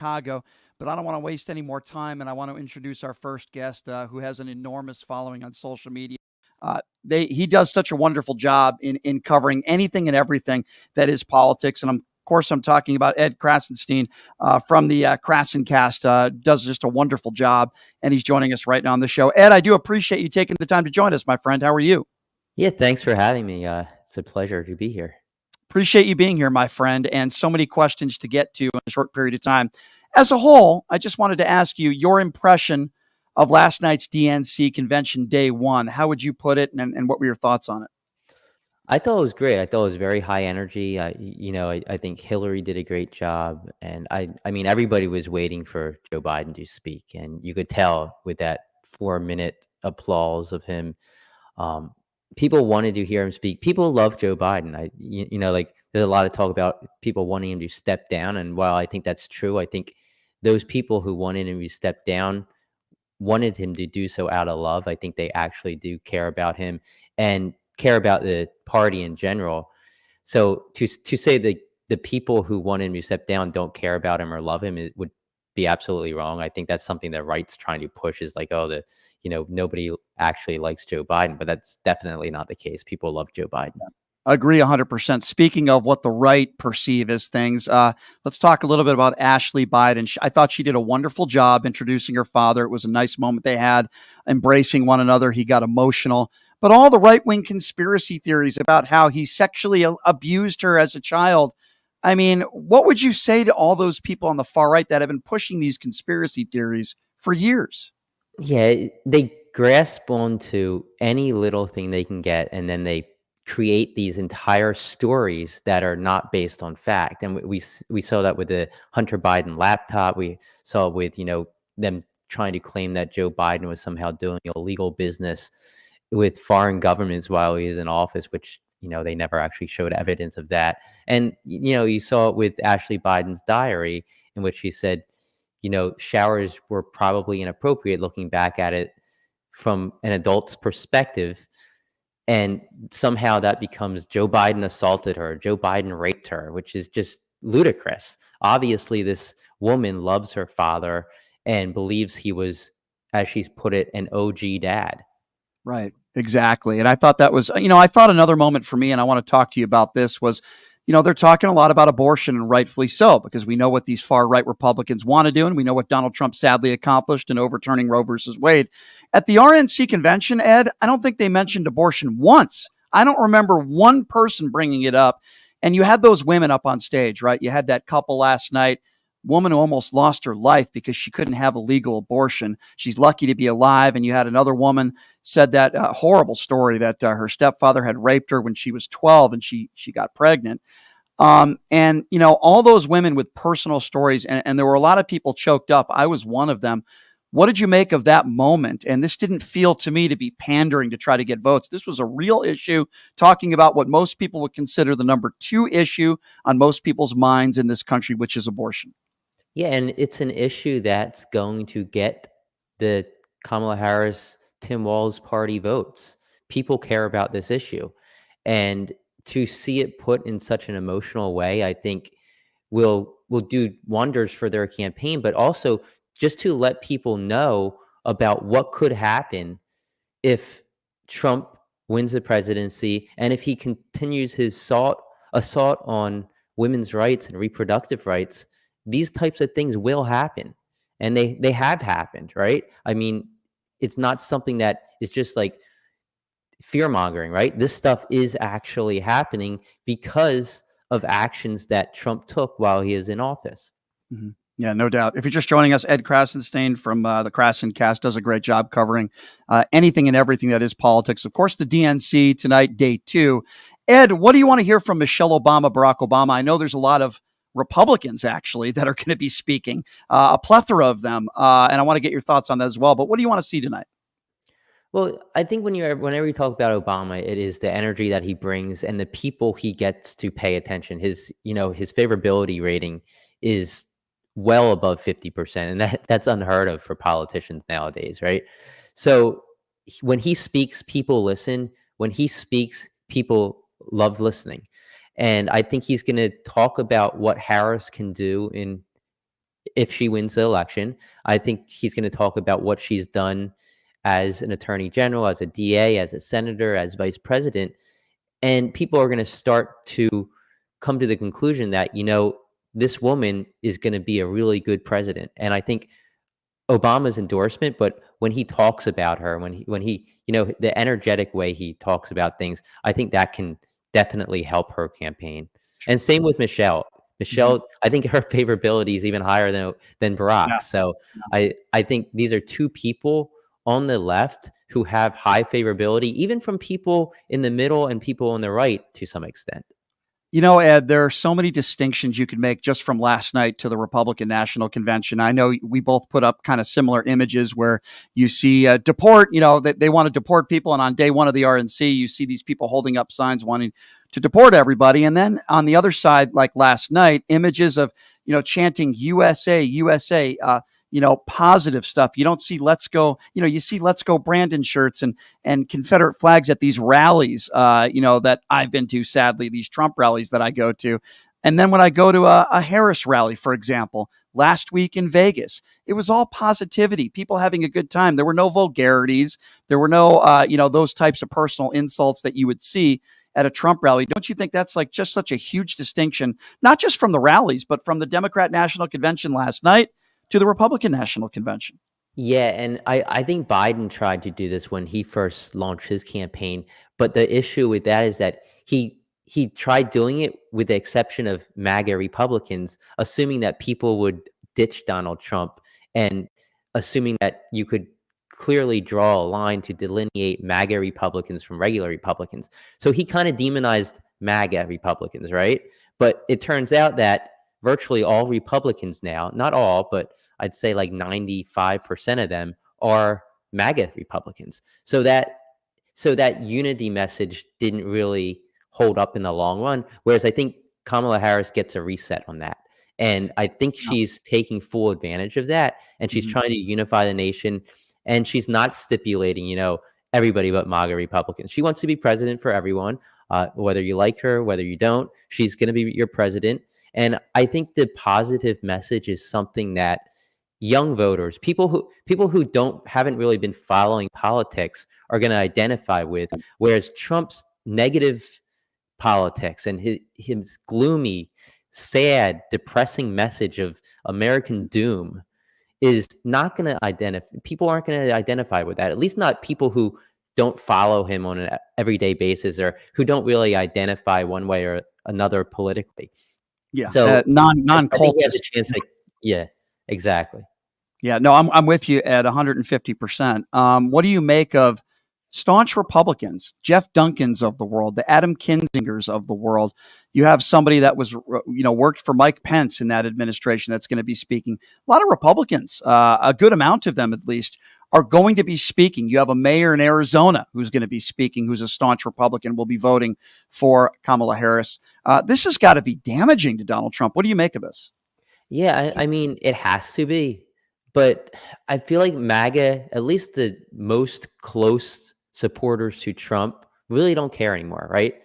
Chicago. But I don't want to waste any more time, and I want to introduce our first guest, who has an enormous following on social media. He does such a wonderful job in covering anything and everything that is politics, and of course I'm talking about Ed Krassenstein from the Krassencast. Does just a wonderful job, and he's joining us right now on the show. Ed, I do appreciate you taking the time to join us, my friend. How are you? Yeah, thanks for having me. It's a pleasure to be here. Appreciate you being here, my friend, and so many questions to get to in a short period of time. As a whole, I just wanted to ask you your impression of last night's DNC convention day one. How would you put it, and what were your thoughts on it? I thought it was great. I thought it was very high energy. I think Hillary did a great job, and I mean, everybody was waiting for Joe Biden to speak, and you could tell with that 4-minute applause of him. Um, People wanted to hear him speak. People love Joe Biden. Like there's a lot of talk about people wanting him to step down, and while I think that's true, I think those people who wanted him to step down wanted him to do so out of love. I think they actually do care about him and care about the party in general. So to say that the people who want him to step down don't care about him or love him, it would be absolutely wrong. I think that's something that right's trying to push, is like, oh, nobody actually likes Joe Biden, but that's definitely not the case. People love Joe Biden. Agree 100%. Speaking of what the right perceive as things, let's talk a little bit about Ashley Biden. I thought she did a wonderful job introducing her father. It was a nice moment they had, embracing one another. He got emotional. But all the right-wing conspiracy theories about how he sexually abused her as a child, I mean, what would you say to all those people on the far right that have been pushing these conspiracy theories for years? Yeah, they grasp onto any little thing they can get, and then they create these entire stories that are not based on fact. And we saw that with the Hunter Biden laptop. We saw with them trying to claim that Joe Biden was somehow doing illegal business with foreign governments while he was in office, which they never actually showed evidence of that. And you saw it with Ashley Biden's diary, in which he said, showers were probably inappropriate, looking back at it from an adult's perspective. And somehow that becomes Joe Biden assaulted her, Joe Biden raped her, which is just ludicrous. Obviously, this woman loves her father and believes he was, as she's put it, an OG dad. Right. Exactly. And I thought that was, I thought another moment for me, and I want to talk to you about this, was, they're talking a lot about abortion, and rightfully so, because we know what these far right Republicans want to do. And we know what Donald Trump sadly accomplished in overturning Roe versus Wade. At the RNC convention, Ed, I don't think they mentioned abortion once. I don't remember one person bringing it up. And you had those women up on stage, right? You had that couple last night, woman who almost lost her life because she couldn't have a legal abortion. She's lucky to be alive. And you had another woman said that horrible story that her stepfather had raped her when she was 12 and she got pregnant. And all those women with personal stories, and there were a lot of people choked up. I was one of them. What did you make of that moment? And this didn't feel to me to be pandering to try to get votes. This was a real issue, talking about what most people would consider the number 2 issue on most people's minds in this country, which is abortion. Yeah, and it's an issue that's going to get the Kamala Harris, Tim Walz party votes. People care about this issue. And to see it put in such an emotional way, I think will do wonders for their campaign, but also just to let people know about what could happen if Trump wins the presidency and if he continues his assault on women's rights and reproductive rights. These types of things will happen, and they have happened, right? I mean, it's not something that is just like fear mongering, right? This stuff is actually happening because of actions that Trump took while he is in office. Mm-hmm. Yeah, no doubt. If you're just joining us, Ed Krassenstein from the Krassencast does a great job covering anything and everything that is politics. Of course, the DNC tonight, day 2. Ed, what do you want to hear from Michelle Obama, Barack Obama? I know there's a lot of Republicans, actually, that are going to be speaking, a plethora of them. And I want to get your thoughts on that as well. But what do you want to see tonight? Well, I think whenever you talk about Obama, it is the energy that he brings and the people he gets to pay attention. His favorability rating is well above 50%, and that's unheard of for politicians nowadays, right? So when he speaks, people listen. When he speaks, people love listening. And I think he's going to talk about what Harris can do if she wins the election. I think he's going to talk about what she's done as an attorney general, as a DA, as a senator, as vice president. And people are going to start to come to the conclusion that, this woman is going to be a really good president. And I think Obama's endorsement, but when he talks about her, when he, the energetic way he talks about things, I think that can definitely help her campaign. And same with Michelle. Mhm. Michelle, I think her favorability is even higher than Yeah. Barack. So I think these are two people on the left who have high favorability, even from people in the middle and people on the right to some extent. Ed, there are so many distinctions you could make just from last night to the Republican National Convention. I know we both put up kind of similar images where you see deport, that they want to deport people. And on day one of the RNC, you see these people holding up signs wanting to deport everybody. And then on the other side, like last night, images of, chanting USA, USA, positive stuff. You don't see let's go, you see let's go Brandon shirts and Confederate flags at these rallies, that I've been to, sadly, these Trump rallies that I go to. And then when I go to a Harris rally, for example, last week in Vegas, it was all positivity, people having a good time. There were no vulgarities. There were no, those types of personal insults that you would see at a Trump rally. Don't you think that's like just such a huge distinction, not just from the rallies, but from the Democrat National Convention last night to the Republican National Convention? Yeah, and I think Biden tried to do this when he first launched his campaign, but the issue with that is that he tried doing it with the exception of MAGA Republicans, assuming that people would ditch Donald Trump and assuming that you could clearly draw a line to delineate MAGA Republicans from regular Republicans. So he kind of demonized MAGA Republicans, right? But it turns out that virtually all Republicans now, not all, but I'd say like 95% of them are MAGA Republicans. So that unity message didn't really hold up in the long run. Whereas I think Kamala Harris gets a reset on that. And I think Yeah. she's taking full advantage of that. And she's Mhm. trying to unify the nation. And she's not stipulating, everybody but MAGA Republicans. She wants to be president for everyone, whether you like her, whether you don't. She's going to be your president. And I think the positive message is something that young voters, people who haven't really been following politics, are going to identify with, whereas Trump's negative politics and his gloomy, sad, depressing message of American doom is not going to identify. People aren't going to identify with that. At least not people who don't follow him on an everyday basis or who don't really identify one way or another politically. Yeah. So I think he has a Non-cultists. chance. Yeah, exactly. Yeah, no, I'm with you at 150%. What do you make of staunch Republicans, Jeff Duncans of the world, the Adam Kinzingers of the world? You have somebody that was, worked for Mike Pence in that administration that's going to be speaking. A lot of Republicans, a good amount of them at least, are going to be speaking. You have a mayor in Arizona who's going to be speaking, who's a staunch Republican, will be voting for Kamala Harris. This has got to be damaging to Donald Trump. What do you make of this? Yeah, I mean, it has to be. But I feel like MAGA, at least the most close supporters to Trump, really don't care anymore, right?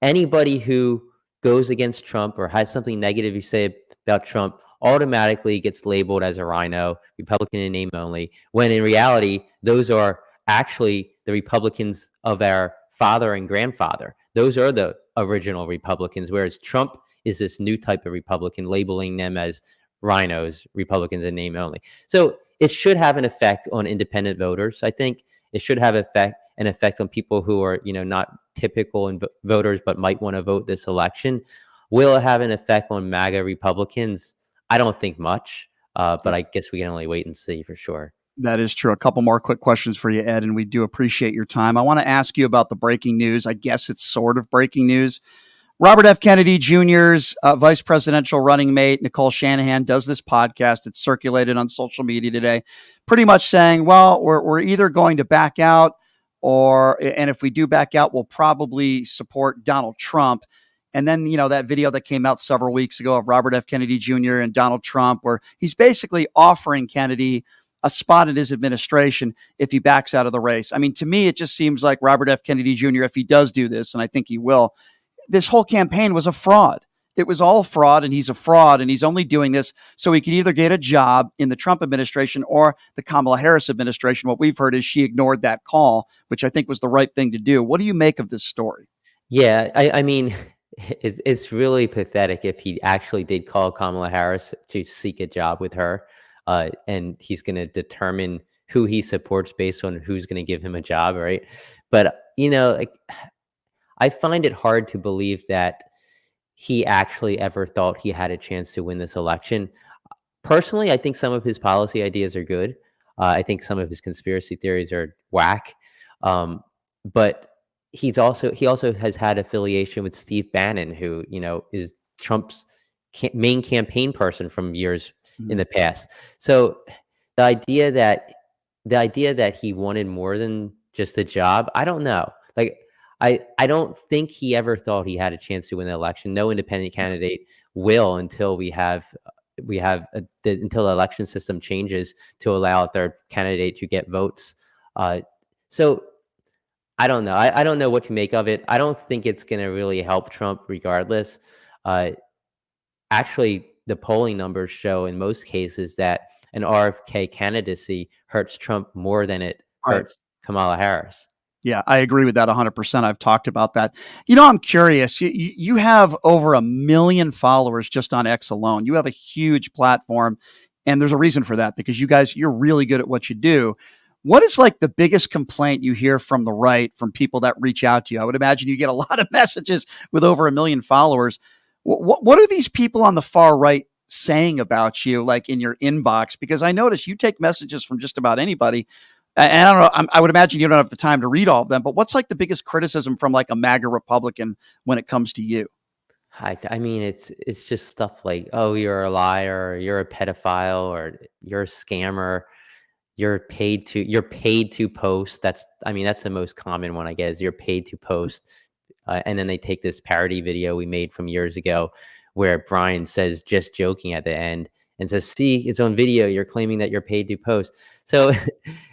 Anybody who goes against Trump or has something negative you say about Trump automatically gets labeled as a rhino, Republican in name only, when in reality, those are actually the Republicans of our father and grandfather. Those are the original Republicans, whereas Trump is this new type of Republican, labeling them as rhinos, Republicans in name only. So it should have an effect on independent voters. I think it should have an effect on people who are, not typical voters, but might want to vote this election. Will it have an effect on MAGA Republicans? I don't think much, but I guess we can only wait and see for sure. That is true. A couple more quick questions for you, Ed, and we do appreciate your time. I want to ask you about the breaking news. I guess it's sort of breaking news. Robert F. Kennedy Jr.'s vice presidential running mate, Nicole Shanahan, does this podcast. It's circulated on social media today, pretty much saying, well, we're either going to back out and if we do back out, we'll probably support Donald Trump. And then, that video that came out several weeks ago of Robert F. Kennedy Jr. and Donald Trump, where he's basically offering Kennedy a spot in his administration if he backs out of the race. I mean, to me, it just seems like Robert F. Kennedy Jr., if he does do this, and I think he will, this whole campaign was a fraud. it was all fraud and he's a fraud and he's only doing this so he can either get a job in the Trump administration or the Kamala Harris administration. What we've heard is she ignored that call, which I think was the right thing to do. What do you make of this story? Yeah, I mean, it's really pathetic if he actually did call Kamala Harris to seek a job with her, and he's going to determine who he supports based on who's going to give him a job, right? But like, I find it hard to believe that he actually ever thought he had a chance to win this election. Personally, I think some of his policy ideas are good. I think some of his conspiracy theories are whack. But he also has had affiliation with Steve Bannon, who is Trump's main campaign person from years in Mhm. the past. So the idea that he wanted more than just a job, I don't know. Like I don't think he ever thought he had a chance to win the election. No independent candidate will until until the election system changes to allow their candidate to get votes. So I don't know. I don't know what to make of it. I don't think it's going to really help Trump regardless. Uh, Actually, the polling numbers show in most cases that an RFK candidacy hurts Trump more than it Right. hurts Kamala Harris. Yeah, I agree with that 100%. I've talked about that. I'm curious. You have over 1 million followers just on X alone. You have a huge platform, and there's a reason for that because you're really good at what you do. What is like the biggest complaint you hear from the right, from people that reach out to you? I would imagine you get a lot of messages with over 1 million followers. What are these people on the far right saying about you, like in your inbox? Because I notice you take messages from just about anybody. And I don't know. I would imagine you don't have the time to read all of them, but what's like the biggest criticism from like a MAGA Republican when it comes to you? I mean, it's just stuff like, "Oh, you're a liar," or "You're a pedophile," or "You're a scammer." You're paid to post. That's the most common one I get is you're paid to post. And then they take this parody video we made from years ago where Brian says just joking at the end and says, "See, it's on video. You're claiming that you're paid to post." So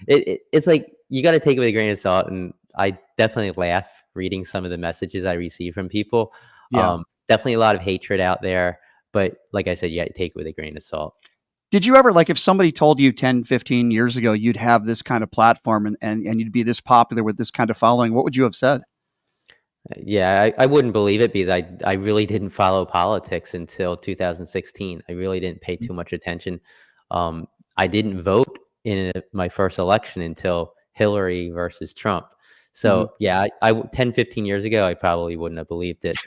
it's like you got to take it with a grain of salt. And I definitely laugh reading some of the messages I receive from people. Yeah. Definitely a lot of hatred out there. But like I said, you got to take it with a grain of salt. Did you ever like if somebody told you 10, 15 years ago you'd have this kind of platform and you'd be this popular with this kind of following, what would you have said? Yeah, I wouldn't believe it because I really didn't follow politics until 2016. I really didn't pay too much attention. I didn't vote in my first election until Hillary versus Trump. Mhm. So yeah, 10, 15 years ago, I probably wouldn't have believed it.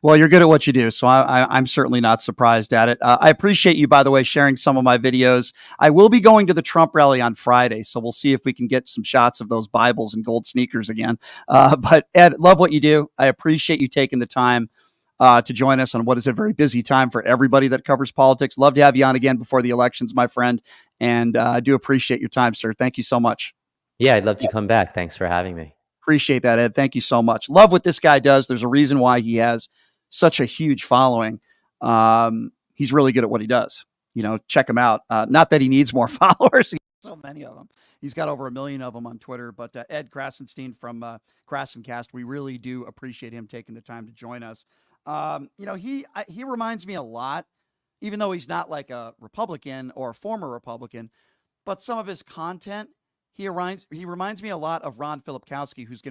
Well, you're good at what you do, so I'm certainly not surprised at it. I appreciate you, by the way, sharing some of my videos. I will be going to the Trump rally on Friday, so we'll see if we can get some shots of those Bibles and gold sneakers again. But Ed, love what you do. I appreciate you taking the time to join us on what is a very busy time for everybody that covers politics. Love to have you on again before the elections, my friend, and I do appreciate your time, sir. Thank you so much. Yeah, I'd love to come back. Thanks for having me. Appreciate that, Ed. Thank you so much. Love what this guy does. There's a reason why he has such a huge following. He's really good at what he does. Check him out. Not that he needs more followers. He has so many of them. He's got over 1 million of them on Twitter. But Ed Krassenstein from Krassencast, we really do appreciate him taking the time to join us. He reminds me a lot, even though he's not like a Republican or a former Republican, but some of his content, he reminds me a lot of Ron Filipkowski, who's going